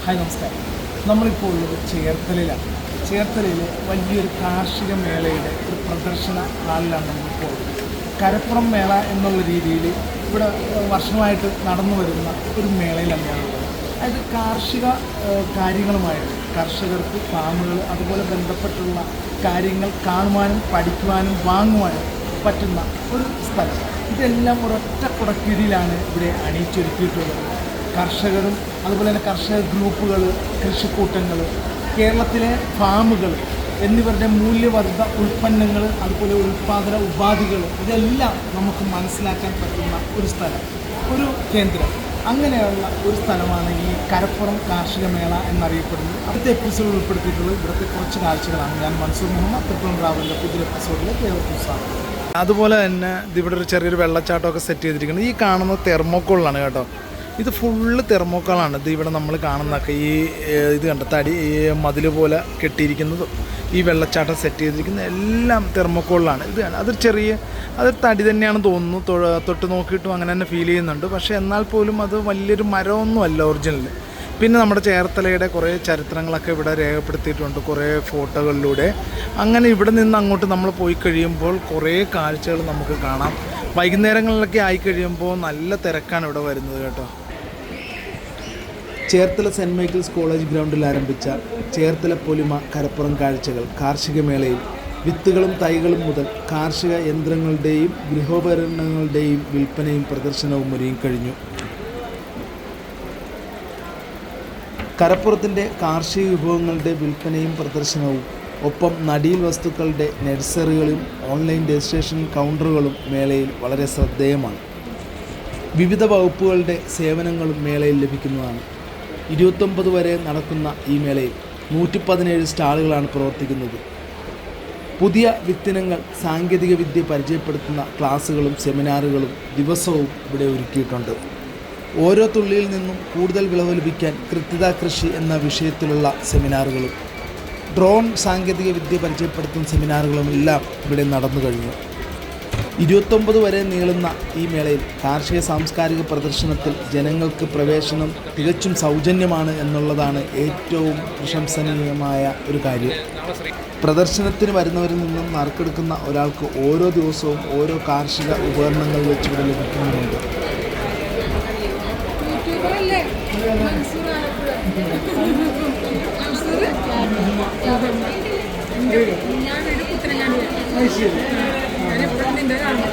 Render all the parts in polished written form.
Hi നമസ്കാരം. നമ്മളിപ്പോൾ ഉള്ളത് ചേർത്തലയിലാണ്. ചേർത്തലയിൽ വലിയൊരു കാർഷിക മേളയുടെ ഒരു പ്രദർശന ഹാളിലാണ് നമ്മളിപ്പോൾ ഉള്ളത്. കരപ്പുറം മേള എന്നുള്ള രീതിയിൽ ഇവിടെ വർഷമായിട്ട് നടന്നു വരുന്ന ഒരു മേളയിലാണ് ഞാനുള്ളത്. അതായത് കാർഷിക കാര്യങ്ങളുമായിട്ട് കർഷകർക്ക് ഫാമുകൾ അതുപോലെ ബന്ധപ്പെട്ടുള്ള കാര്യങ്ങൾ കാണുവാനും പഠിക്കുവാനും വാങ്ങുവാനും പറ്റുന്ന ഒരു സ്ഥലം. ഇതെല്ലാം ഒരൊറ്റ കുടക്കീഴിലാണ് ഇവിടെ അണിയിച്ചൊരുക്കിയിട്ടുള്ളത്. കർഷകരും അതുപോലെ തന്നെ കർഷക ഗ്രൂപ്പുകൾ, കൃഷിക്കൂട്ടങ്ങൾ, കേരളത്തിലെ ഫാമുകൾ എന്നിവരുടെ മൂല്യവർദ്ധിത ഉൽപ്പന്നങ്ങൾ, അതുപോലെ ഉൽപ്പാദന ഉപാധികൾ ഇതെല്ലാം നമുക്ക് മനസ്സിലാക്കാൻ പറ്റുന്ന ഒരു സ്ഥലം, ഒരു കേന്ദ്രം. അങ്ങനെയുള്ള ഒരു സ്ഥലമാണ് ഈ കരപ്പുറം കാർഷിക മേള എന്നറിയപ്പെടുന്നത്. അടുത്ത എപ്പിസോഡ് ഉൾപ്പെടുത്തിയിട്ടുള്ളത് ഇവിടുത്തെ കുറച്ച് കാഴ്ചകളാണ്. ഞാൻ മൻസൂർ മുഹമ്മദ്, ട്രിപ്പിൾ ട്രാവലിൻ്റെ പുതിയ എപ്പിസോഡിലേക്ക് ഏവർക്കും സ്വാഗതം. അതുപോലെ തന്നെ ഇതിവിടെ ഒരു ചെറിയൊരു വെള്ളച്ചാട്ടമൊക്കെ സെറ്റ് ചെയ്തിരിക്കുന്നത്. ഈ കാണുന്നത് തെർമോക്കോളാണ് കേട്ടോ. ഇത് ഫുള്ള് തെർമോക്കോളാണ്. ഇത് ഇവിടെ നമ്മൾ കാണുന്നതൊക്കെ ഈ ഇത് കണ്ട തടി ഈ മതിൽ പോലെ കെട്ടിയിരിക്കുന്നതും ഈ വെള്ളച്ചാട്ടം സെറ്റ് ചെയ്തിരിക്കുന്ന എല്ലാം തെർമോക്കോളിലാണ്. ഇത് അത് തടി തന്നെയാണ് തോന്നുന്നു. തൊട്ട് നോക്കിയിട്ടും അങ്ങനെ തന്നെ ഫീൽ ചെയ്യുന്നുണ്ട്. പക്ഷേ എന്നാൽ പോലും അത് വലിയൊരു മരമൊന്നുമല്ല ഒറിജിനൽ. പിന്നെ നമ്മുടെ ചേർത്തലയുടെ കുറേ ചരിത്രങ്ങളൊക്കെ ഇവിടെ രേഖപ്പെടുത്തിയിട്ടുണ്ട്, കുറേ ഫോട്ടോകളിലൂടെ. അങ്ങനെ ഇവിടെ നിന്ന് അങ്ങോട്ട് നമ്മൾ പോയി കഴിയുമ്പോൾ കുറേ കാഴ്ചകൾ നമുക്ക് കാണാം. വൈകുന്നേരങ്ങളിലൊക്കെ ആയിക്കഴിയുമ്പോൾ നല്ല തിരക്കാണ് ഇവിടെ വരുന്നത് കേട്ടോ. ചേർത്തല സെൻറ്റ് മൈക്കിൾസ് കോളേജ് ഗ്രൗണ്ടിൽ ആരംഭിച്ച ചേർത്തല പൊലിമ കരപ്പുറം കാഴ്ചകൾ കാർഷിക മേളയിൽ വിത്തുകളും തൈകളും മുതൽ കാർഷിക യന്ത്രങ്ങളുടെയും ഗൃഹോപകരണങ്ങളുടെയും വിൽപ്പനയും പ്രദർശനവും ഒരുങ്ങിക്കഴിഞ്ഞു. കരപ്പുറത്തിൻ്റെ കാർഷിക വിഭവങ്ങളുടെ വിൽപ്പനയും പ്രദർശനവും ഒപ്പം നടീൽ വസ്തുക്കളുടെ നഴ്സറികളും ഓൺലൈൻ രജിസ്ട്രേഷൻ കൗണ്ടറുകളും മേളയിൽ വളരെ ശ്രദ്ധേയമാണ്. വിവിധ വകുപ്പുകളുടെ സേവനങ്ങളും മേളയിൽ ലഭിക്കുന്നതാണ്. 29 വരെ നടക്കുന്ന ഈ മേളയിൽ 117 സ്റ്റാളുകളാണ് പ്രവർത്തിക്കുന്നത്. പുതിയ വിത്തിനങ്ങൾ, സാങ്കേതിക വിദ്യ പരിചയപ്പെടുത്തുന്ന ക്ലാസുകളും സെമിനാറുകളും ദിവസവും ഇവിടെ ഒരുക്കിയിട്ടുണ്ട്. ഓരോ തുള്ളിയിൽ നിന്നും കൂടുതൽ വിളവ് ലഭിക്കാൻ കൃത്യത കൃഷി എന്ന വിഷയത്തിലുള്ള സെമിനാറുകളും ഡ്രോൺ സാങ്കേതിക വിദ്യ പരിചയപ്പെടുത്തുന്ന സെമിനാറുകളും എല്ലാം ഇവിടെ നടന്നു കഴിഞ്ഞു. 29 വരെ നീളുന്ന ഈ മേളയിൽ കാർഷിക സാംസ്കാരിക പ്രദർശനത്തിൽ ജനങ്ങൾക്ക് പ്രവേശനം തികച്ചും സൗജന്യമാണ് എന്നുള്ളതാണ് ഏറ്റവും പ്രശംസനീയമായ ഒരു കാര്യം. പ്രദർശനത്തിന് വരുന്നവരിൽ നിന്നും നറുക്കെടുക്കുന്ന ഒരാൾക്ക് ഓരോ ദിവസവും ഓരോ കാർഷിക ഉപകരണങ്ങൾ വെച്ചിവിടെ ലഭിക്കുന്നുണ്ട്.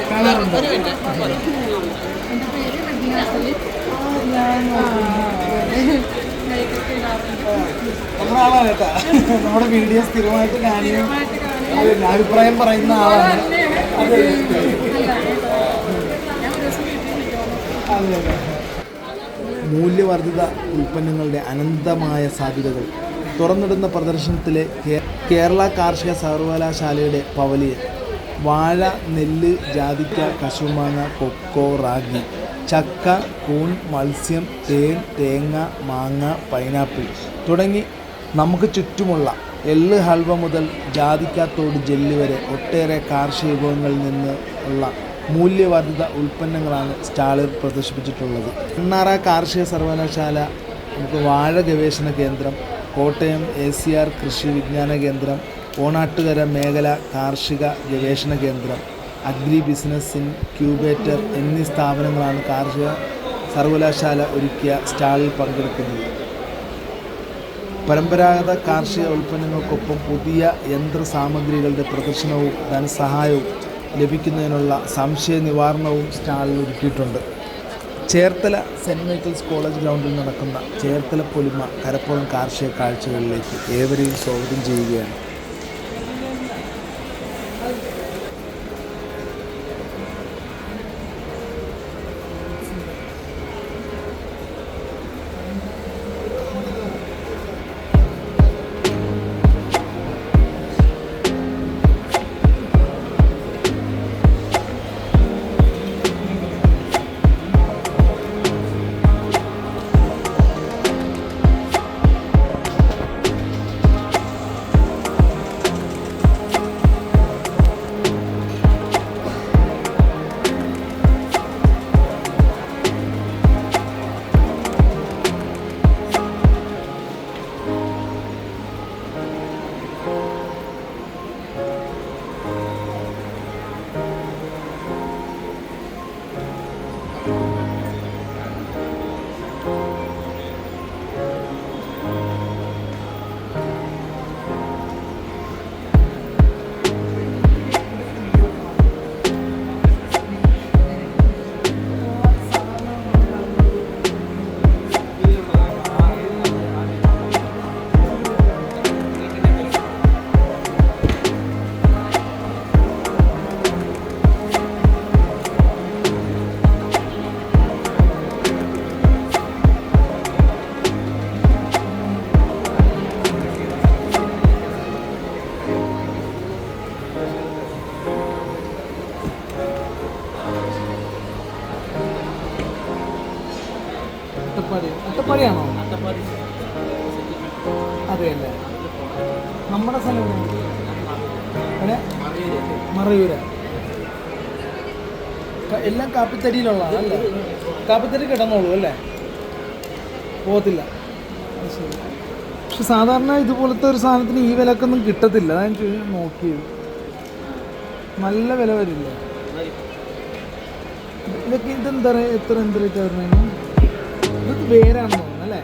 കാണാറുണ്ട്. നമ്മുടെ ആളാണ് കേട്ടാ. നമ്മുടെ വീഡിയോ സ്ഥിരമായിട്ട് കാണുകയും അഭിപ്രായം പറയുന്ന ആളാണ്. അതെ അതെ. മൂല്യവർദ്ധിത ഉൽപ്പന്നങ്ങളുടെ അനന്തമായ സാധ്യതകൾ തുറന്നിടുന്ന പ്രദർശനത്തിലെ കേരള കാർഷിക സർവകലാശാലയുടെ പവലിയൻ വാഴ, നെല്ല്, ജാതിക്ക, കശുമാങ്ങ, കൊക്കോ, റാഗി, ചക്ക, കൂൺ, മത്സ്യം, തേൻ, തേങ്ങ, മാങ്ങ, പൈനാപ്പിൾ തുടങ്ങി നമുക്ക് ചുറ്റുമുള്ള എള്ള് ഹൽവ മുതൽ ജാതിക്കാത്തോട് ജെല്ലി വരെ ഒട്ടേറെ കാർഷിക വിഭവങ്ങളിൽ നിന്ന് ഉള്ള മൂല്യവർദ്ധിത ഉൽപ്പന്നങ്ങളാണ് സ്റ്റാളിൽ പ്രദർശിപ്പിച്ചിട്ടുള്ളത്. മണ്ണാറ കാർഷിക സർവകലാശാല, നമുക്ക് വാഴ ഗവേഷണ കേന്ദ്രം, കോട്ടയം ACR കൃഷി വിജ്ഞാന കേന്ദ്രം, ഓണാട്ടുകര മേഖല കാർഷിക ഗവേഷണ കേന്ദ്രം, അഗ്രി ബിസിനസ് ഇൻക്യൂബേറ്റർ എന്നീ സ്ഥാപനങ്ങളാണ് കാർഷിക സർവകലാശാല ഒരുക്കിയ സ്റ്റാളിൽ പങ്കെടുക്കുന്നത്. പരമ്പരാഗത കാർഷിക ഉൽപ്പന്നങ്ങൾക്കൊപ്പം പുതിയ യന്ത്രസാമഗ്രികളുടെ പ്രദർശനവും ധനസഹായവും ലഭിക്കുന്നതിനുള്ള സംശയ നിവാരണവും സ്റ്റാളിൽ ഒരുക്കിയിട്ടുണ്ട്. ചേർത്തല സെൻറ്റ് മൈക്കിൾസ് കോളേജ് ഗ്രൗണ്ടിൽ നടക്കുന്ന ചേർത്തല പൊലിമ കരപ്പുറം കാർഷിക കാഴ്ചകളിലേക്ക് ഏവരെയും സ്വാഗതം ചെയ്യുകയാണ്. അതെയല്ലേ. നമ്മുടെ സ്ഥലം എവിടെ? മറയൂര. എല്ലാം കാപ്പിത്തടിയിലുള്ളതാണ് അല്ലേ? കാപ്പിത്തടി കിടന്നോളൂ അല്ലേ, പോകത്തില്ല. ശരി. പക്ഷെ സാധാരണ ഇതുപോലത്തെ ഒരു സാധനത്തിന് ഈ വിലക്കൊന്നും കിട്ടത്തില്ല. അതാണ് ഞാൻ നോക്കിയത്. നല്ല വില വരില്ല ഇതൊക്കെ. ഇതെന്താ പറയുക, എന്ത് റേറ്റ് വരുന്നതിന്? ഇതൊക്കെ വേരാണെന്ന് തോന്നുന്നു അല്ലേ?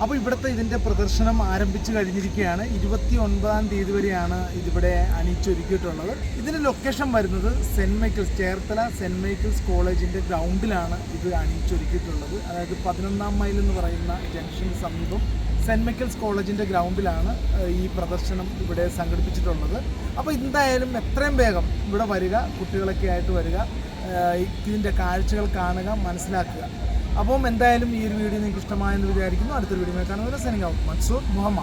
അപ്പോൾ ഇവിടുത്തെ ഇതിൻ്റെ പ്രദർശനം ആരംഭിച്ചു കഴിഞ്ഞിരിക്കുകയാണ്. 29-ാം തീയതി വരെയാണ് ഇതിവിടെ അണിയിച്ചൊരുക്കിയിട്ടുള്ളത്. ഇതിൻ്റെ ലൊക്കേഷൻ വരുന്നത് saint Michael's, Cherthala saint Michael's കോളേജിൻ്റെ ഗ്രൗണ്ടിലാണ് ഇത് അണിയിച്ചൊരുക്കിയിട്ടുള്ളത്. അതായത് 11-ാം മൈൽ എന്ന് പറയുന്ന ജംഗ്ഷന് സമീപം സെൻറ്റ് മൈക്കിൾസ് കോളേജിൻ്റെ ഗ്രൗണ്ടിലാണ് ഈ പ്രദർശനം ഇവിടെ സംഘടിപ്പിച്ചിട്ടുള്ളത്. അപ്പോൾ എന്തായാലും എത്രയും വേഗം ഇവിടെ വരിക, കുട്ടികളൊക്കെ ആയിട്ട് വരിക, ഇതിൻ്റെ കാഴ്ചകൾ കാണുക, മനസ്സിലാക്കുക. അപ്പം എന്തായാലും ഈ ഒരു വീഡിയോ നിങ്ങൾക്ക് ഇഷ്ടമായെന്ന് വിചാരിക്കുന്നു. അടുത്തൊരു വീഡിയോ കാണുന്നത് സൈനിങ് ഔട്ട്, മൻസൂർ മുഹമ്മദ്.